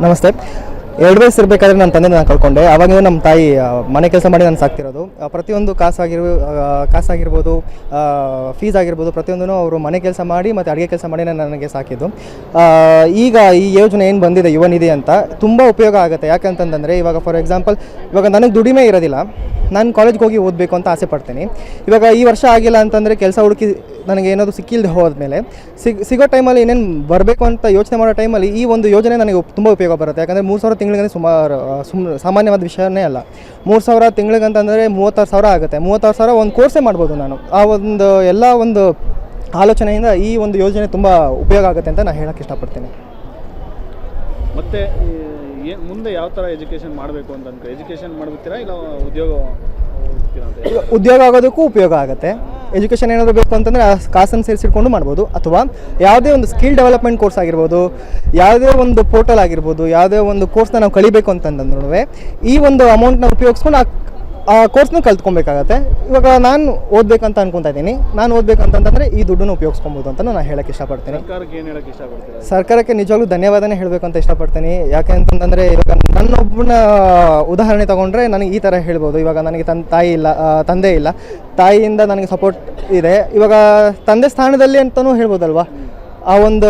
ನಮಸ್ತೆ. 2 ವಯಸ್ಸು ಇರಬೇಕಾದ್ರೆ ನನ್ನ ತಂದೆ ನಾನು ಕಳ್ಕೊಂಡೆ. ಆವಾಗ ನಮ್ಮ ತಾಯಿ ಮನೆ ಕೆಲಸ ಮಾಡಿ ನಾನು ಸಾಕ್ತಿರೋದು. ಪ್ರತಿಯೊಂದು ಕಾಸಾಗಿರ್ಬೋದು, ಫೀಸ್ ಆಗಿರ್ಬೋದು, ಪ್ರತಿಯೊಂದೂ ಅವರು ಮನೆ ಕೆಲಸ ಮಾಡಿ ಮತ್ತು ಅಡುಗೆ ಕೆಲಸ ಮಾಡಿ ನನಗೆ ಸಾಕಿದ್ದು. ಈಗ ಈ ಯೋಜನೆ ಏನು ಬಂದಿದೆ ಯುವ ನಿಧಿ ಅಂತ ತುಂಬ ಉಪಯೋಗ ಆಗುತ್ತೆ. ಯಾಕಂತಂದರೆ ಇವಾಗ ಫಾರ್ ಎಕ್ಸಾಂಪಲ್ ಇವಾಗ ನನಗೆ ದುಡಿಮೆ ಇರೋದಿಲ್ಲ, ನಾನು ಕಾಲೇಜ್ಗೆ ಹೋಗಿ ಓದಬೇಕು ಅಂತ ಆಸೆ ಪಡ್ತೀನಿ. ಇವಾಗ ಈ ವರ್ಷ ಆಗಿಲ್ಲ ಅಂತಂದರೆ ಕೆಲಸ ಹುಡುಕಿ ನನಗೆ ಏನಾದರೂ ಸಿಕ್ಕಿಲ್ಲದೆ ಹೋದ್ಮೇಲೆ ಸಿಗೋ ಟೈಮಲ್ಲಿ ಏನೇನು ಬರಬೇಕು ಅಂತ ಯೋಚನೆ ಮಾಡೋ ಟೈಮಲ್ಲಿ ಈ ಒಂದು ಯೋಜನೆ ನನಗೆ ತುಂಬ ಉಪಯೋಗ ಬರುತ್ತೆ. ಯಾಕಂದರೆ 3,000 ತಿಂಗಳಿಗೆ ಸಾಮಾನ್ಯವಾದ ವಿಷಯನೇ ಅಲ್ಲ. 3,000 ತಿಂಗಳಿಗೆ ಅಂತಂದರೆ 36,000 ಆಗುತ್ತೆ. 36,000 ಒಂದು ಕೋರ್ಸೇ ಮಾಡ್ಬೋದು ನಾನು. ಆ ಒಂದು ಎಲ್ಲ ಒಂದು ಆಲೋಚನೆಯಿಂದ ಈ ಒಂದು ಯೋಜನೆ ತುಂಬ ಉಪಯೋಗ ಆಗುತ್ತೆ ಅಂತ ನಾನು ಹೇಳೋಕ್ಕೆ ಇಷ್ಟಪಡ್ತೀನಿ. ಮತ್ತು ಮುಂದೆ ಯಾವ ಥರ ಎಜುಕೇಷನ್ ಮಾಡಬೇಕು ಅಂತ ಎಜುಕೇಷನ್ ಮಾಡ್ಬಿಡ್ತೀರಾ ಇಲ್ಲ ಉದ್ಯೋಗ ಆಗೋದಕ್ಕೂ ಉಪಯೋಗ ಆಗುತ್ತೆ. ಎಜುಕೇಷನ್ ಏನಾದರೂ ಬೇಕು ಅಂತಂದರೆ ಕಾಸನ್ನು ಸೇರಿಸಿಕೊಂಡು ಮಾಡ್ಬೋದು, ಅಥವಾ ಯಾವುದೇ ಒಂದು ಸ್ಕಿಲ್ ಡೆವಲಪ್ಮೆಂಟ್ ಕೋರ್ಸ್ ಆಗಿರ್ಬೋದು, ಯಾವುದೇ ಒಂದು ಪೋರ್ಟಲ್ ಆಗಿರ್ಬೋದು, ಯಾವುದೇ ಒಂದು ಕೋರ್ಸ್ನ ನಾವು ಕಲಿಬೇಕು ಅಂತಂದ್ರೂ ಈ ಒಂದು ಅಮೌಂಟ್ನ ಉಪಯೋಗಿಸ್ಕೊಂಡು ಆ ಕೋರ್ಸ್ನ ಕಲ್ತ್ಕೊಬೇಕಾಗತ್ತೆ. ಇವಾಗ ನಾನು ಓದಬೇಕಂತ ಅನ್ಕೊತಾ ಇದ್ದೀನಿ. ನಾನು ಓದಬೇಕಂತಂದರೆ ಈ ದುಡ್ಡನ್ನು ಉಪಯೋಗಿಸ್ಕೊಬೋದು ಅಂತ ನಾನು ಹೇಳೋಕ್ಕೆ ಇಷ್ಟಪಡ್ತೀನಿ. ಸರ್ಕಾರಕ್ಕೆ ನಿಜವಾಗ್ಲೂ ಧನ್ಯವಾದನೇ ಹೇಳಬೇಕು ಅಂತ ಇಷ್ಟಪಡ್ತೀನಿ. ಯಾಕೆ ಅಂತಂದರೆ ಇವಾಗ ನನ್ನೊಬ್ಬನ ಉದಾಹರಣೆ ತೊಗೊಂಡ್ರೆ ನನಗೆ ಈ ಥರ ಹೇಳ್ಬೋದು. ಇವಾಗ ನನಗೆ ತಂದೆ ಇಲ್ಲ, ತಾಯಿಯಿಂದ ನನಗೆ ಸಪೋರ್ಟ್ ಇದೆ. ಇವಾಗ ತಂದೆ ಸ್ಥಾನದಲ್ಲಿ ಅಂತಲೂ ಹೇಳ್ಬೋದಲ್ವಾ. ಆ ಒಂದು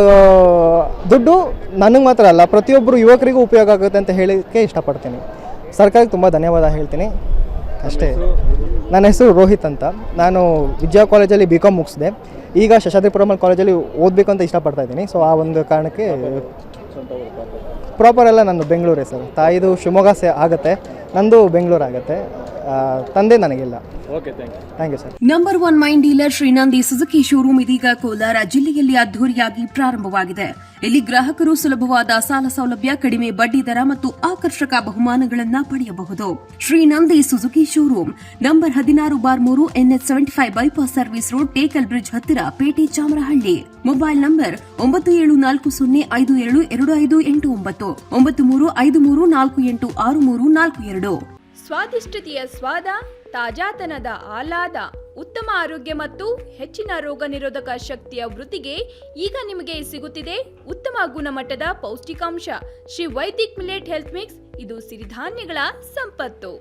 ದುಡ್ಡು ನನಗೆ ಮಾತ್ರ ಅಲ್ಲ, ಪ್ರತಿಯೊಬ್ಬರು ಯುವಕರಿಗೂ ಉಪಯೋಗ ಆಗುತ್ತೆ ಅಂತ ಹೇಳೋಕ್ಕೆ ಇಷ್ಟಪಡ್ತೀನಿ. ಸರ್ಕಾರಕ್ಕೆ ತುಂಬ ಧನ್ಯವಾದ ಹೇಳ್ತೀನಿ ಅಷ್ಟೇ. ನನ್ನ ಹೆಸರು ರೋಹಿತ್ ಅಂತ. ನಾನು ವಿದ್ಯಾ ಕಾಲೇಜಲ್ಲಿ BCom ಮುಗಿಸಿದೆ. ಈಗ ಶೇಷಾದ್ರಿಪುರಂ ಕಾಲೇಜಲ್ಲಿ ಓದಬೇಕು ಅಂತ ಇಷ್ಟಪಡ್ತಾ ಇದ್ದೀನಿ. ಸೊ ಆ ಒಂದು ಕಾರಣಕ್ಕೆ ಪ್ರಾಪರ್ ಎಲ್ಲ ನಂದು ಬೆಂಗಳೂರೇ ಸರ್. ತಾಯಿದು ಶಿವಮೊಗ್ಗ ಆಗುತ್ತೆ, ನಂದು ಬೆಂಗಳೂರು ಆಗುತ್ತೆ. ತಂದೆ ನನಗಿಲ್ಲ. Okay, thank you sir. Number 1 main dealer Shrinandi Suzuki showroom ಇದೀಗ ಕೋಲಾರ ಜಿಲ್ಲೆಯಲ್ಲಿ ಅದ್ದೂರಿಯಾಗಿ ಪ್ರಾರಂಭವಾಗಿದೆ. ಇಲ್ಲಿ ಗ್ರಾಹಕರು ಸುಲಭವಾದ ಸಾಲ ಸೌಲಭ್ಯ, ಕಡಿಮೆ ಬಡ್ಡಿ ದರ ಮತ್ತು ಆಕರ್ಷಕ ಬಹುಮಾನಗಳನ್ನು ಪಡೆಯಬಹುದು. Shrinandi Suzuki showroom number 16/3 NH 75 bypass service road, Tekal bridge ಹತ್ತಿರ, ಪೇಟೆ, ಚಾಮರಹಳ್ಳಿ. Mobile number 9740572589 9353486342. ಸ್ವಾದಿಷ್ಟತೆಯ ಸ್ವಾದ, ತಾಜಾತನದ ಆಹ್ಲಾದ, ಉತ್ತಮ ಆರೋಗ್ಯ ಮತ್ತು ಹೆಚ್ಚಿನ ರೋಗ ನಿರೋಧಕ ಶಕ್ತಿಯ ವೃದ್ಧಿಗೆ ಈಗ ನಿಮಗೆ ಸಿಗುತ್ತಿದೆ ಉತ್ತಮ ಗುಣಮಟ್ಟದ ಪೌಷ್ಟಿಕಾಂಶ Shri Vaidik millet health mix. ಇದು ಸಿರಿಧಾನ್ಯಗಳ ಸಂಪತ್ತು.